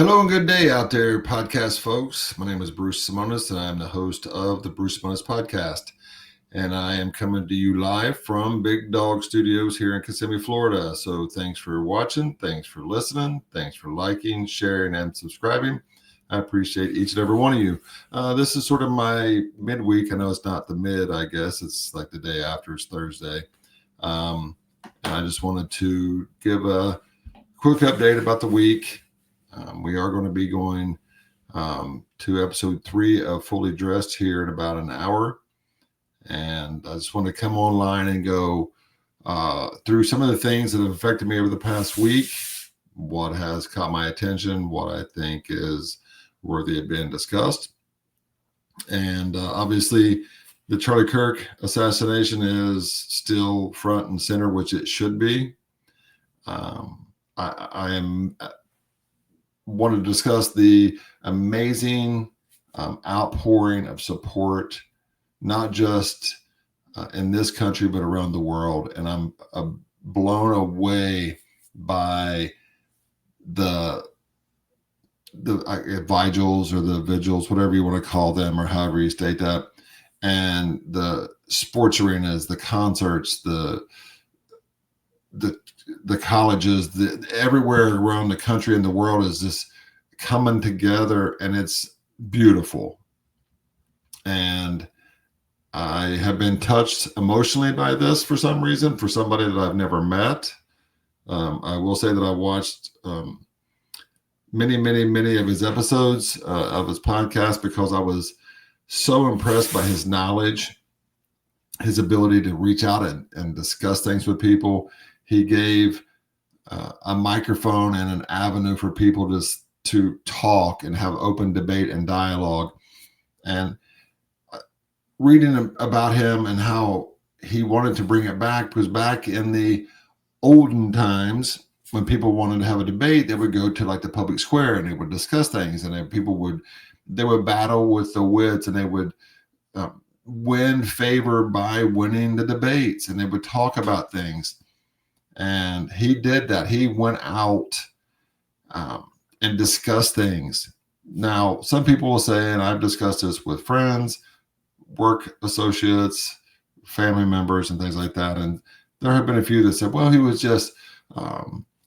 Hello and good day out there, podcast folks. My name is Bruce Simonis, and I'm the host of the Bruce Simonis Podcast. And I am coming to you live from Big Dog Studios here in Kissimmee, Florida. So thanks for watching, thanks for listening, thanks for liking, sharing, and subscribing. I appreciate each and every one of you. This is sort of my midweek. I know it's not the mid, I guess. It's like the day after, it's Thursday. And I just wanted to give a quick update about the week. We are going to be going to episode 3 of Fully Dressed here in about an hour. And I just want to come online and go through some of the things that have affected me over the past week, what has caught my attention, what I think is worthy of being discussed. And obviously, the Charlie Kirk assassination is still front and center, which it should be. I am want to discuss the amazing outpouring of support, not just in this country, but around the world. And I'm blown away by the vigils or the vigils, whatever you want to call them, or however you state that, and the sports arenas, the concerts, the colleges, everywhere around the country and the world is just coming together, and it's beautiful. And I have been touched emotionally by this for some reason, for somebody that I've never met. I will say that I watched many of his episodes of his podcast because I was so impressed by his knowledge, his ability to reach out and discuss things with people. He gave a microphone and an avenue for people to talk and have open debate and dialogue. And reading about him and how he wanted to bring it back, because back in the olden times, when people wanted to have a debate, they would go to like the public square and they would discuss things, and then they would battle with the wits, and they would win favor by winning the debates, and they would talk about things. And he did that. He went out and discussed things. Now, some people will say, and I've discussed this with friends, work associates, family members, and things like that. And there have been a few that said, well, he was just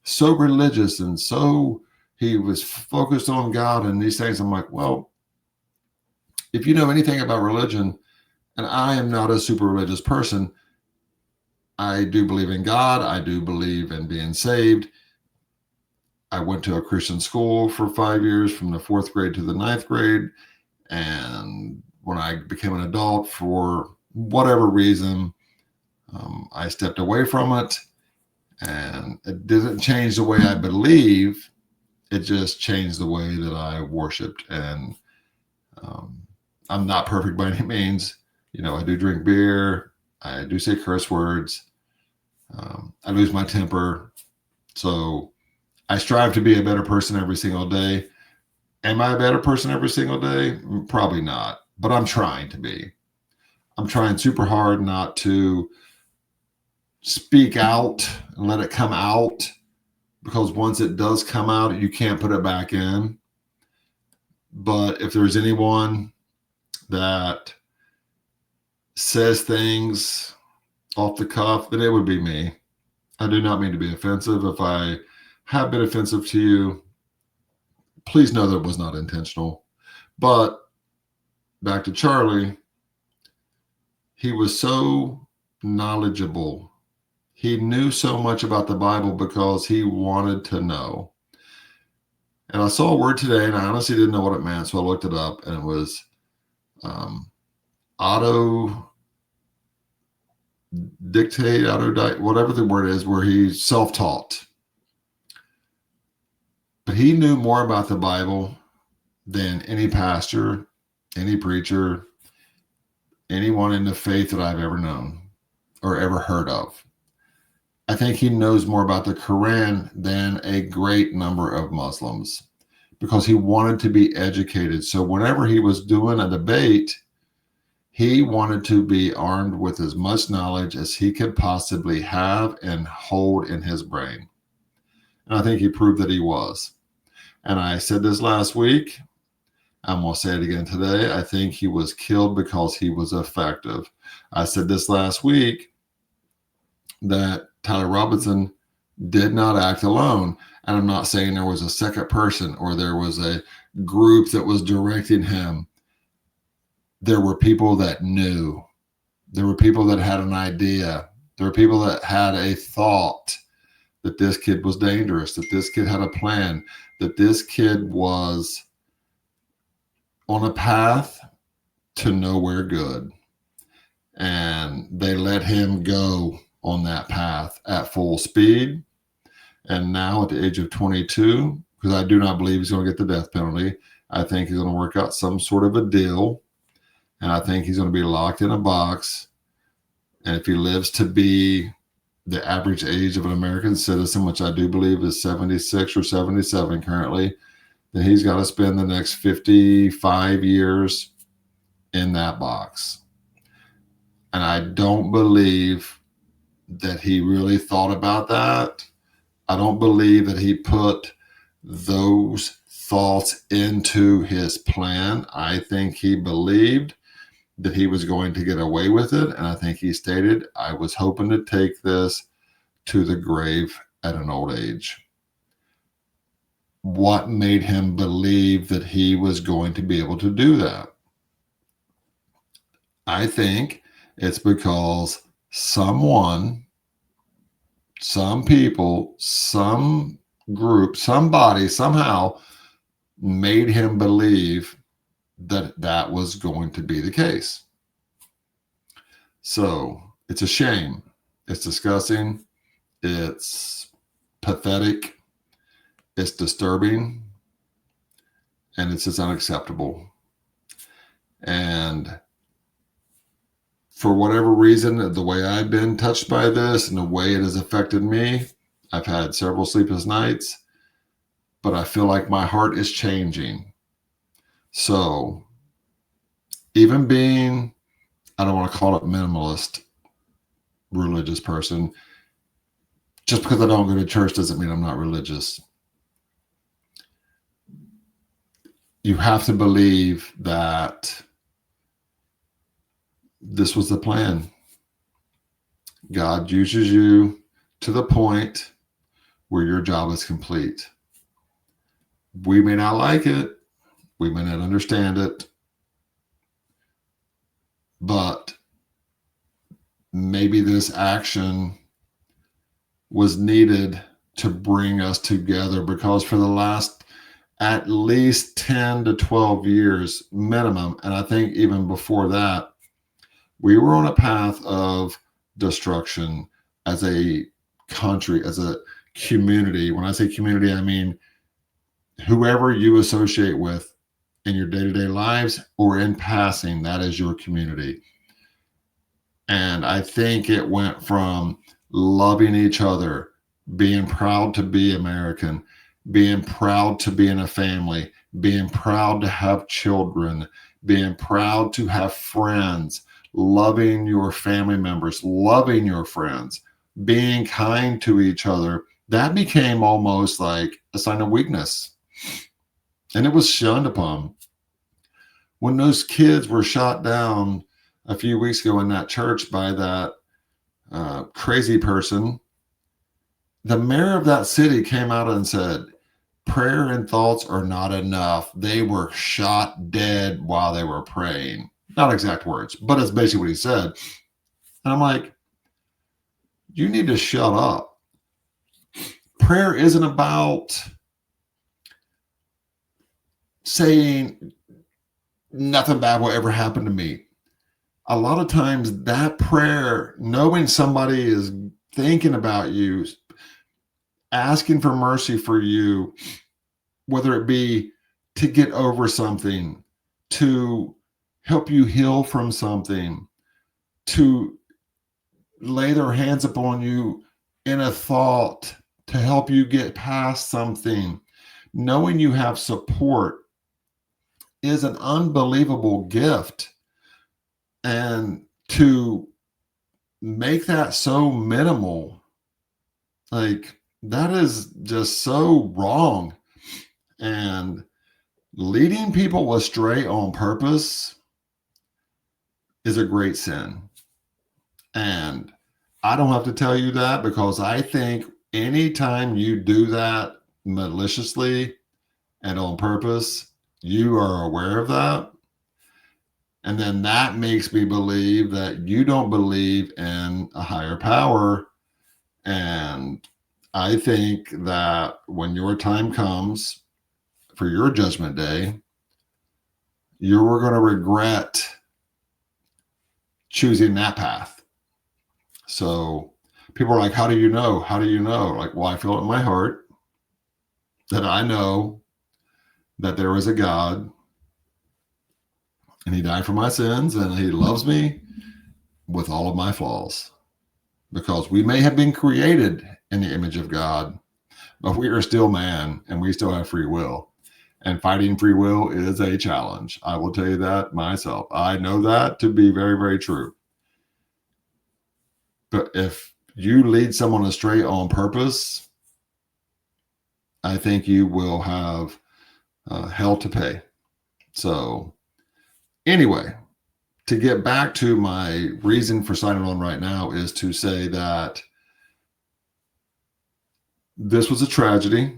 so religious, and so he was focused on God and these things. I'm like, well, if you know anything about religion, and I am not a super religious person, I do believe in God. I do believe in being saved. I went to a Christian school for 5 years, from the 4th grade to the 9th grade. And when I became an adult, for whatever reason, I stepped away from it. And it didn't change the way I believe. It just changed the way that I worshiped. And I'm not perfect by any means. You know, I do drink beer. I do say curse words. I lose my temper. So I strive to be a better person every single day. Am I a better person every single day? Probably not, but I'm trying to be. I'm trying super hard not to speak out and let it come out, because once it does come out, you can't put it back in. But if there's anyone that says things off the cuff, then it would be me. I do not mean to be offensive. If I have been offensive to you, please know that it was not intentional. But back to Charlie, he was so knowledgeable. He knew so much about the Bible because he wanted to know. And I saw a word today, and I honestly didn't know what it meant, so I looked it up, and it was whatever the word is, where he's self-taught. But he knew more about the Bible than any pastor, any preacher, anyone in the faith that I've ever known or ever heard of. I think he knows more about the Quran than a great number of Muslims, because he wanted to be educated. So whenever he was doing a debate, he wanted to be armed with as much knowledge as he could possibly have and hold in his brain. And I think he proved that he was. And I said this last week. I'm going to say it again today. I think he was killed because he was effective. I said this last week that Tyler Robinson did not act alone. And I'm not saying there was a second person or there was a group that was directing him. There were people that knew. There were people that had an idea. There were people that had a thought that this kid was dangerous, that this kid had a plan, that this kid was on a path to nowhere good. And they let him go on that path at full speed. And now at the age of 22, because I do not believe he's going to get the death penalty, I think he's going to work out some sort of a deal. And I think he's going to be locked in a box. And if he lives to be the average age of an American citizen, which I do believe is 76 or 77 currently, then he's got to spend the next 55 years in that box. And I don't believe that he really thought about that. I don't believe that he put those thoughts into his plan. I think he believed that he was going to get away with it. And I think he stated, I was hoping to take this to the grave at an old age. What made him believe that he was going to be able to do that? I think it's because someone, some people, some group, somebody somehow made him believe that that was going to be the case. So it's a shame. It's disgusting. It's pathetic. It's disturbing. And it's just unacceptable. And for whatever reason, the way I've been touched by this and the way it has affected me, I've had several sleepless nights, but I feel like my heart is changing. So even being, I don't want to call it minimalist religious person, just because I don't go to church doesn't mean I'm not religious. You have to believe that this was the plan. God uses you to the point where your job is complete. We may not like it. We may not understand it. But maybe this action was needed to bring us together, because for the last at least 10 to 12 years minimum, and I think even before that, we were on a path of destruction as a country, as a community. When I say community, I mean whoever you associate with in your day-to-day lives or in passing, that is your community. And I think it went from loving each other, being proud to be American, being proud to be in a family, being proud to have children, being proud to have friends, loving your family members, loving your friends, being kind to each other. That became almost like a sign of weakness. And it was shunned upon. When those kids were shot down a few weeks ago in that church by that crazy person, the mayor of that city came out and said, prayer and thoughts are not enough. They were shot dead while they were praying. Not exact words, but it's basically what he said. And I'm like, you need to shut up. Prayer isn't about saying nothing bad will ever happen to me. A lot of times that prayer, knowing somebody is thinking about you, asking for mercy for you, whether it be to get over something, to help you heal from something, to lay their hands upon you in a thought to help you get past something, knowing you have support is an unbelievable gift. And to make that so minimal, like, that is just so wrong. And leading people astray on purpose is a great sin. And I don't have to tell you that, because I think anytime you do that maliciously and on purpose, you are aware of that. And then that makes me believe that you don't believe in a higher power. And I think that when your time comes for your judgment day, you're going to regret choosing that path. So people are like, how do you know? How do you know? Like, well, I feel it in my heart that I know that there is a God, and he died for my sins, and he loves me with all of my flaws. Because we may have been created in the image of God, but we are still man, and we still have free will. And fighting free will is a challenge. I will tell you that myself. I know that to be very, very true. But if you lead someone astray on purpose, I think you will have hell to pay. So anyway, to get back to my reason for signing on right now is to say that this was a tragedy,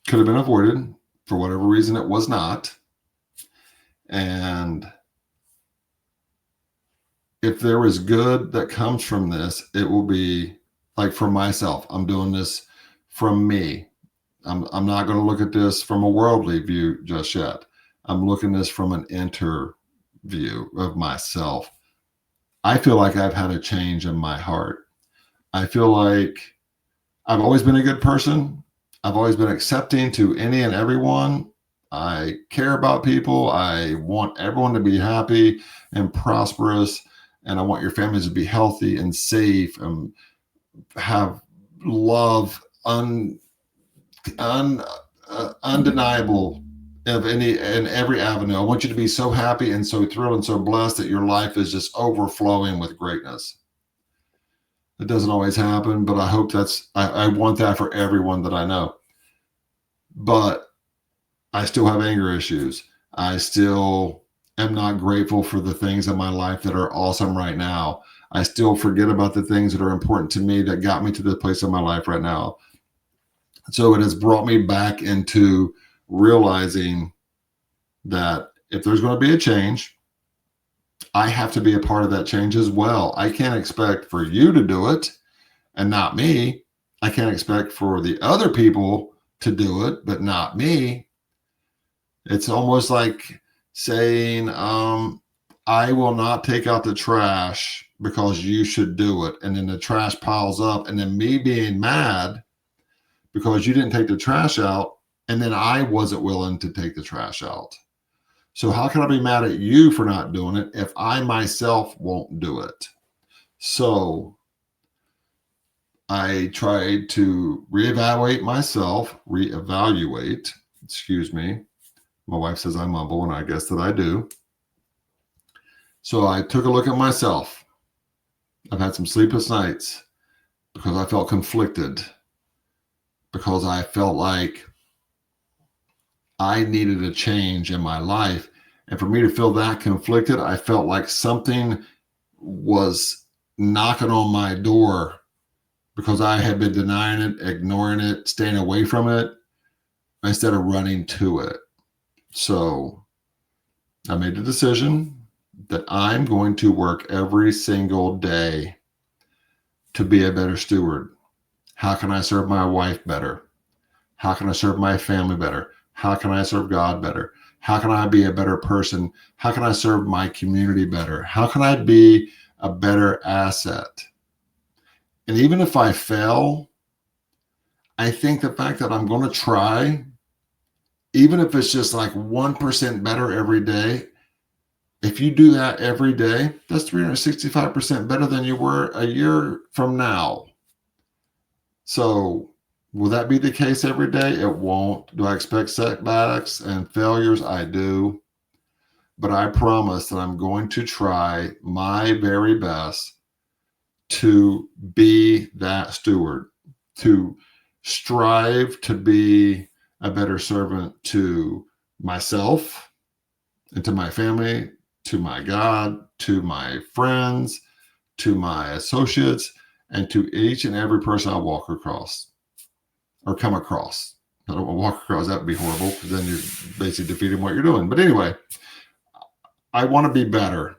could have been avoided. For whatever reason, it was not. And if there is good that comes from this, it will be like, for myself. I'm doing this from me. I'm not going to look at this from a worldly view just yet. I'm looking at this from an inner view of myself. I feel like I've had a change in my heart. I feel like I've always been a good person. I've always been accepting to any and everyone. I care about people. I want everyone to be happy and prosperous. And I want your families to be healthy and safe and have love undeniable of any and every avenue. I want you to be so happy and so thrilled and so blessed that your life is just overflowing with greatness. It doesn't always happen, but I hope I want that for everyone that I know. But I still have anger issues. I still am not grateful for the things in my life that are awesome right now. I still forget about the things that are important to me that got me to the place in my life right now. So it has brought me back into realizing that if there's going to be a change, I have to be a part of that change as well. I can't expect for you to do it and not me. I can't expect for the other people to do it, but not me. It's almost like saying, I will not take out the trash because you should do it. And then the trash piles up, and then me being mad because you didn't take the trash out, and then I wasn't willing to take the trash out. So how can I be mad at you for not doing it if I myself won't do it? So I tried to reevaluate, excuse me. My wife says I mumble, and I guess that I do. So I took a look at myself. I've had some sleepless nights because I felt conflicted, because I felt like I needed a change in my life. And for me to feel that conflicted, I felt like something was knocking on my door because I had been denying it, ignoring it, staying away from it instead of running to it. So I made the decision that I'm going to work every single day to be a better steward. How can I serve my wife better? How can I serve my family better? How can I serve God better? How can I be a better person? How can I serve my community better? How can I be a better asset? And even if I fail, I think the fact that I'm going to try, even if it's just like 1% better every day, if you do that every day, that's 365% better than you were a year from now. So will that be the case every day? It won't. Do I expect setbacks and failures? I do. But I promise that I'm going to try my very best to be that steward, to strive to be a better servant to myself and to my family, to my God, to my friends, to my associates, and to each and every person I walk across or come across. I don't want to walk across. That would be horrible, because then you're basically defeating what you're doing. But anyway, I want to be better.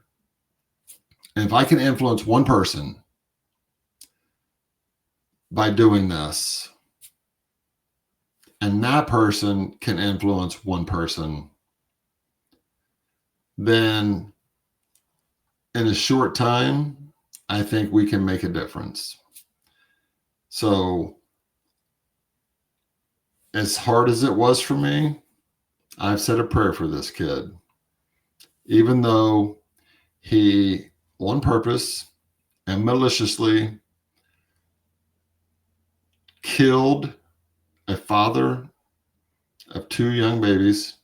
And if I can influence one person by doing this, and that person can influence one person, then in a short time, I think we can make a difference. So, as hard as it was for me, I've said a prayer for this kid. Even though he, on purpose and maliciously, killed a father of 2 young babies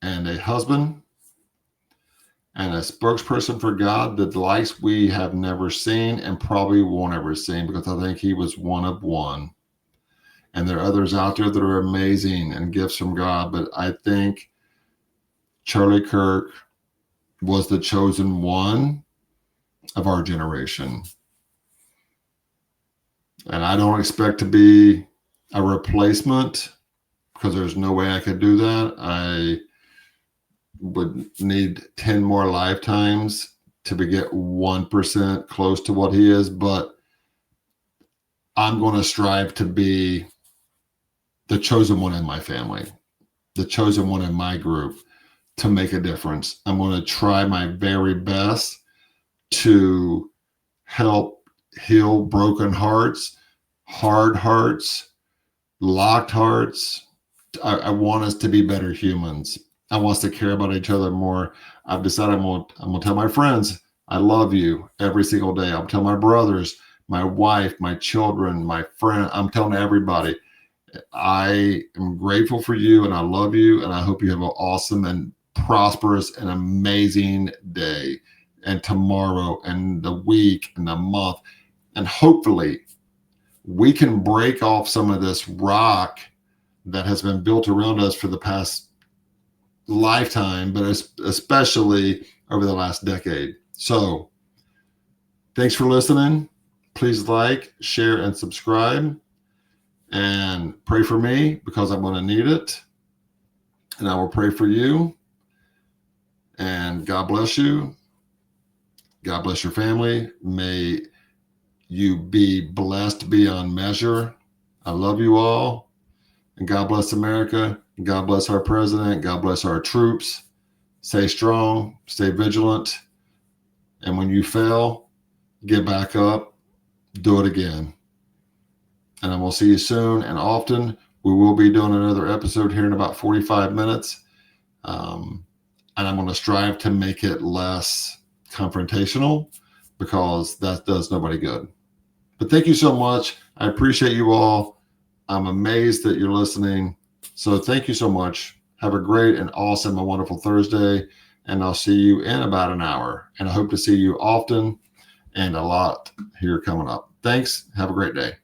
and a husband and a spokesperson for God, the likes we have never seen and probably won't ever see, because I think he was one of one. And there are others out there that are amazing and gifts from God, but I think Charlie Kirk was the chosen one of our generation. And I don't expect to be a replacement, because there's no way I could do that. I would need 10 more lifetimes to get 1% close to what he is, but I'm going to strive to be the chosen one in my family, the chosen one in my group, to make a difference. I'm going to try my very best to help heal broken hearts, hard hearts, locked hearts. I want us to be better humans. I want us to care about each other more. I've decided I'm going to tell my friends, I love you every single day. I'll tell my brothers, my wife, my children, my friend. I'm telling everybody, I am grateful for you and I love you. And I hope you have an awesome and prosperous and amazing day, and tomorrow and the week and the month. And hopefully we can break off some of this rock that has been built around us for the past lifetime, but especially over the last decade. So thanks for listening. Please like, share, and subscribe, and pray for me, because I'm going to need it. And I will pray for you. And God bless you. God bless your family. May you be blessed beyond measure. I love you all. And God bless America. God bless our president. God bless our troops. Stay strong. Stay vigilant. And when you fail, get back up. Do it again. And I will see you soon and often. We will be doing another episode here in about 45 minutes. And I'm going to strive to make it less confrontational, because that does nobody good. But thank you so much. I appreciate you all. I'm amazed that you're listening. So thank you so much. Have a great and awesome and wonderful Thursday. And I'll see you in about an hour. And I hope to see you often and a lot here coming up. Thanks. Have a great day.